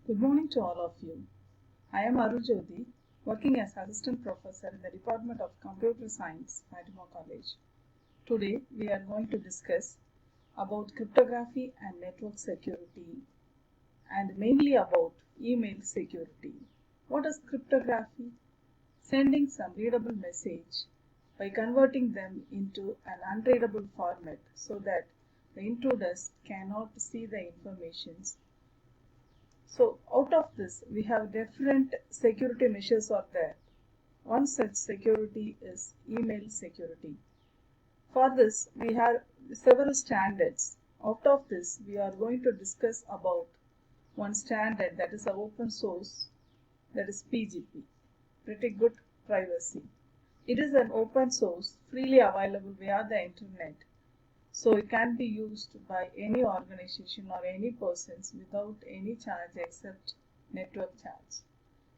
Good morning to all of you. I am ArulJothi, working as Assistant Professor in the Department of Computer Science, Fatima College. Today we are going to discuss about cryptography and network security, and mainly about email security. What is cryptography? Sending some readable message by converting them into an unreadable format so that the intruders cannot see the informations. So out of this, we have different security measures are there. One such security is email security. For this, we have several standards. Out of this, we are going to discuss about one standard, that is open source, that is PGP, pretty good privacy. It is an open source, freely available via the internet. So it can be used by any organization or any persons without any charge except network charge.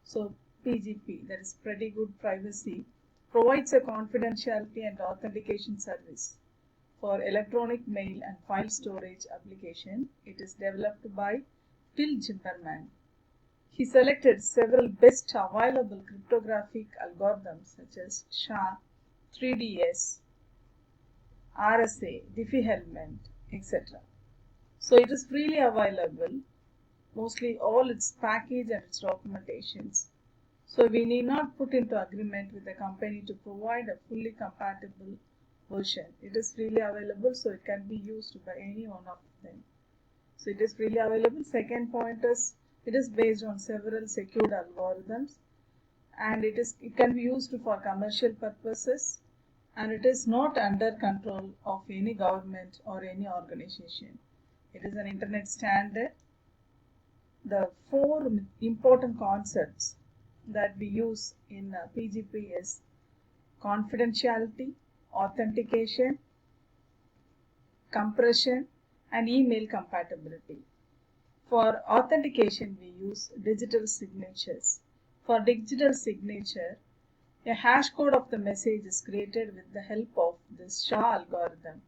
So PGP, that is pretty good privacy, provides a confidentiality and authentication service for electronic mail and file storage application. It is developed by Phil Zimmermann. He selected several best available cryptographic algorithms such as SHA, 3DS, RSA, Diffie-Hellman, etc. So it is freely available, mostly all its package and its documentations. So we need not put into agreement with the company to provide a fully compatible version. It is freely available, so it can be used by any one of them. So it is freely available. Second point is it is based on several secured algorithms, and it can be used for commercial purposes, and it is not under control of any government or any organization. It is an internet standard. The four important concepts that we use in PGP is confidentiality, authentication, compression, and email compatibility. For authentication, we use digital signatures. For digital signature, a hash code of the message is created with the help of this SHA algorithm,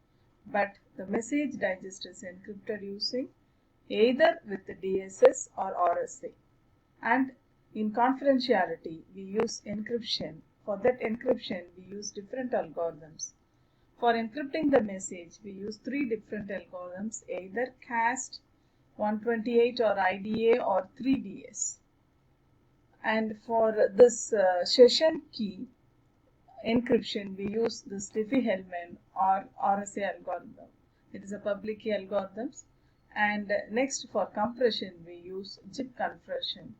but the message digest is encrypted using either with the DSS or RSA. And in confidentiality, we use encryption. For that encryption, we use different algorithms. For encrypting the message, we use three different algorithms, either CAST, 128 or IDA or 3DS. And for this session key encryption, we use this Diffie-Hellman or RSA algorithm. It is a public key algorithms. And next, for compression, we use zip compression.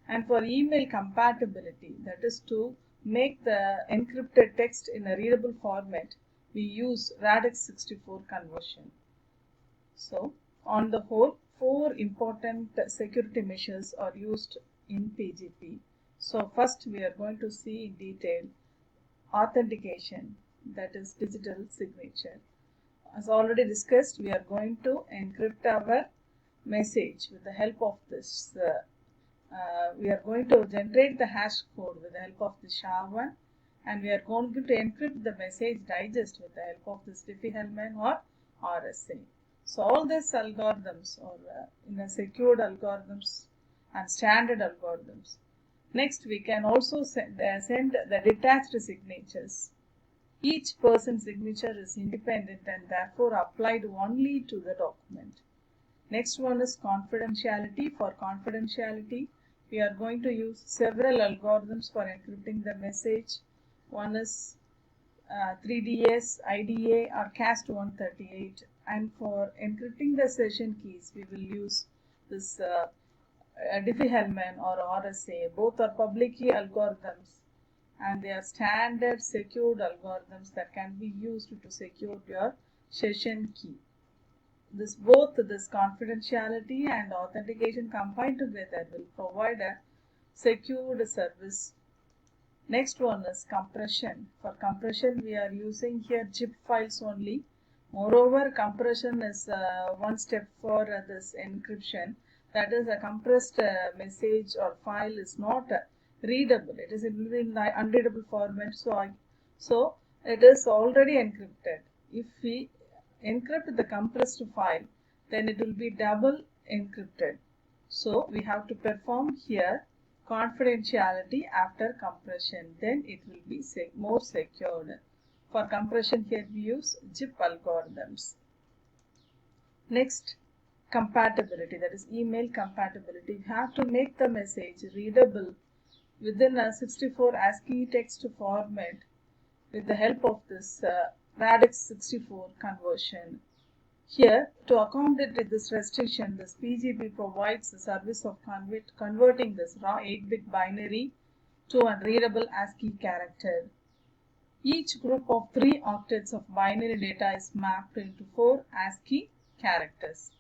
And for email compatibility, that is to make the encrypted text in a readable format, we use radix 64 conversion. So on the whole, four important security measures are used in PGP. So first we are going to see in detail authentication, that is digital signature. As already discussed, we are going to encrypt our message with the help of this. We are going to generate the hash code with the help of the SHA-1, and we are going to encrypt the message digest with the help of this Diffie-Hellman or RSA. So all these algorithms are in a secured algorithms and standard algorithms. Next, we can also send the detached signatures. Each person's signature is independent and therefore applied only to the document. Next one is confidentiality. For confidentiality, we are going to use several algorithms for encrypting the message. One is 3DS, IDA or CAST 138, and for encrypting the session keys, we will use this Diffie-Hellman or RSA. Both are public key algorithms, and they are standard secured algorithms that can be used to secure your session key. This confidentiality and authentication combined together will provide a secured service. Next one is compression. For compression, we are using here zip files only. Moreover, compression is one step for this encryption. That is, a compressed message or file is not readable. It is in the unreadable format. So it is already encrypted. If we encrypt the compressed file, then it will be double encrypted. So we have to perform here confidentiality after compression, then it will be more secured. For compression here we use zip algorithms. Next, compatibility, that is email compatibility. We have to make the message readable within a 64 ASCII text format with the help of this radix 64 conversion. Here, to accommodate this restriction, this PGP provides the service of converting this raw 8-bit binary to a readable ASCII character. Each group of 3 octets of binary data is mapped into 4 ASCII characters.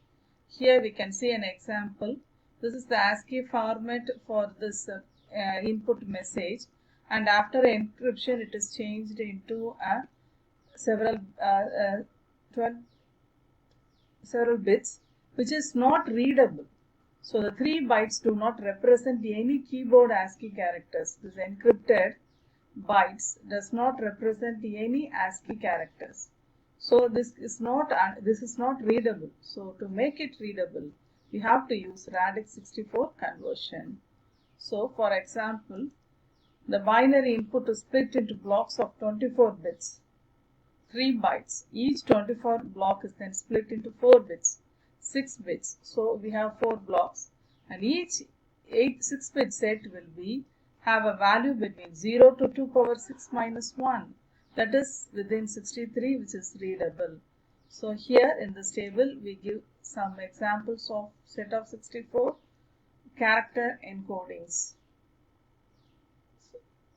Here we can see an example. This is the ASCII format for this input message, and after encryption it is changed into several bits which is not readable. So the 3 bytes do not represent any keyboard ASCII characters. This encrypted bytes does not represent any ASCII characters. So this is not readable. So to make it readable, we have to use radix 64 conversion. So for example, the binary input is split into blocks of 24 bits, 3 bytes. Each 24 block is then split into 4 bits, 6 bits. So we have 4 blocks, and each 6-bit set will have a value between 0 to 2 power 6 minus 1. That is within 63, which is readable. So here in this table we give some examples of set of 64 character encodings.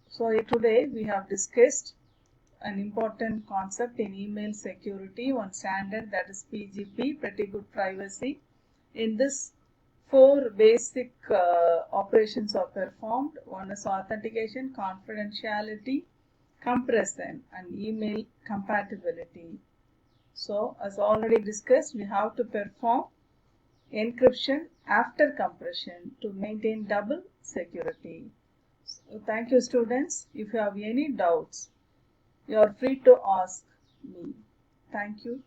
So today we have discussed an important concept in email security, one standard, that is PGP, pretty good privacy. In this, 4 basic operations are performed. One is authentication, confidentiality, compression, and email compatibility. So as already discussed, we have to perform encryption after compression to maintain double security. So thank you, students. If you have any doubts, you are free to ask me. Thank you.